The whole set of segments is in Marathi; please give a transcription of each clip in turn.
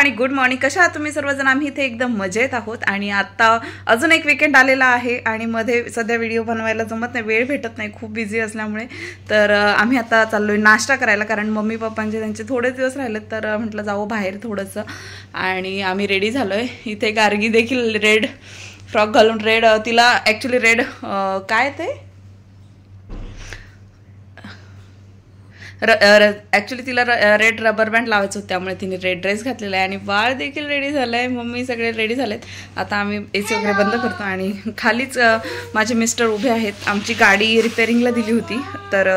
आणि गुड मॉर्निंग. कशा आहात तुम्ही सर्वजण? आम्ही इथे एकदम मजेत आहोत आणि आता अजून एक वीकेंड आलेला आहे आणि मध्ये सध्या व्हिडिओ बनवायला जमत नाही, वेळ भेटत नाही, खूप बिझी असल्यामुळे. तर आम्ही आता चाललोय नाश्ता करायला, कारण मम्मी पप्पांचे त्यांचे थोडे दिवस राहिलेत, तर म्हटलं जाऊ बाहेर थोडंसं. आणि आम्ही रेडी झालोय. इथे गार्गी देखील रेड फ्रॉक घालून, रेड तिला ॲक्च्युली रेड काय ते ॲक्च्युली तिला रेड रबर बँड लावायचं होतं, त्यामुळे तिने रेड ड्रेस घातलेला आहे आणि बाळ देखील रेडी झालं आहे. मम्मी सगळे रेडी झालेत. आता आम्ही AC वगैरे बंद करतो आणि खालीच माझे मिस्टर उभे आहेत. आमची गाडी रिपेअरिंगला दिली होती, तर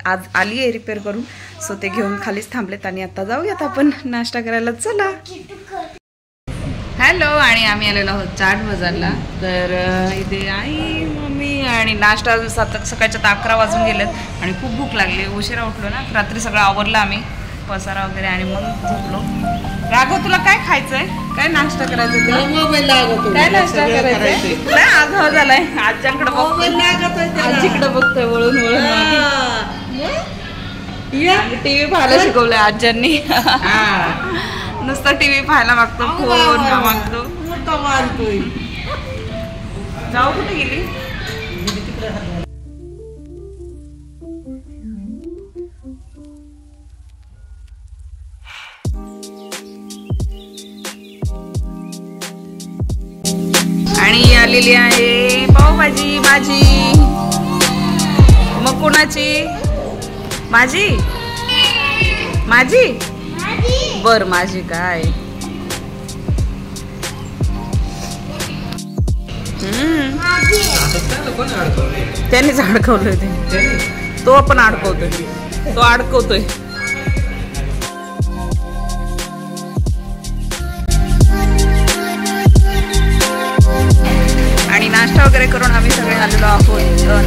आज आली आहे रिपेअर करून, सो ते घेऊन खालीच थांबलेत आणि आता जाऊयात आपण नाश्ता करायला. चला. हॅलो. आणि आम्ही आलेलो आहोत चाट बाजारला. तर इथे आई मम्मी आणि नाश्ता सकाळच्या 11 वाजून गेलेत आणि खूप भूक लागली. उशिरा उठलो ना, रात्री सगळं आवरलं आम्ही, पसारा वगैरे, आणि मग झोपलो. राघव तुला काय खायचंय? काय नाश्ता करायचं? काय नाश्ता करायचंय? नाही आगाव झालाय. आज्यांकडे बघतोय, आजीकडे बघतोय वळून वळून. टीव्ही पाहायला शिकवलंय आज्यांनी. नुसतं टीव्ही पाहायला मागतो, फोन मागतो. जाऊ कुठे गेली? आणि आलेली आहे पावभाजी. भाजी मग कोणाची? माझी? माझी? बर, माझी काय? त्यांनीच अडकवलंय ते. तो पण अडकवतोय, तो अडकवतोय. आणि नाश्ता वगैरे करून आम्ही सगळे आलेलो आहोत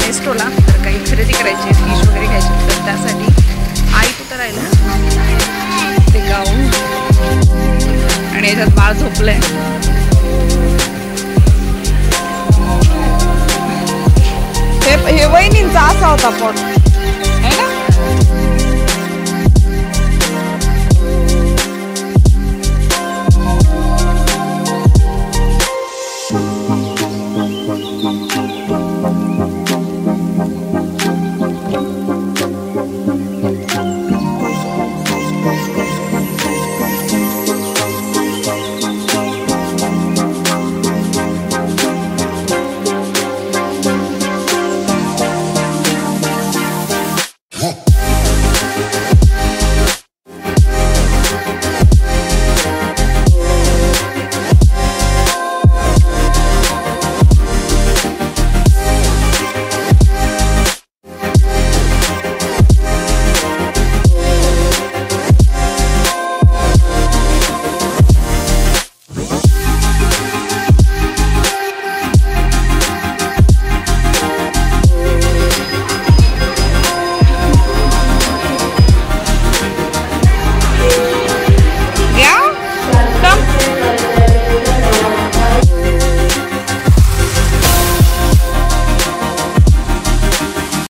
नेस्टोला. तर काही खरेदी करायची, फिश वगैरे घ्यायची, तर त्यासाठी. आई कुठं राहिलं ते गाऊन, आणि याच्यात बाळ झोपलंय. हे वहिनींचा असा होता पॉट.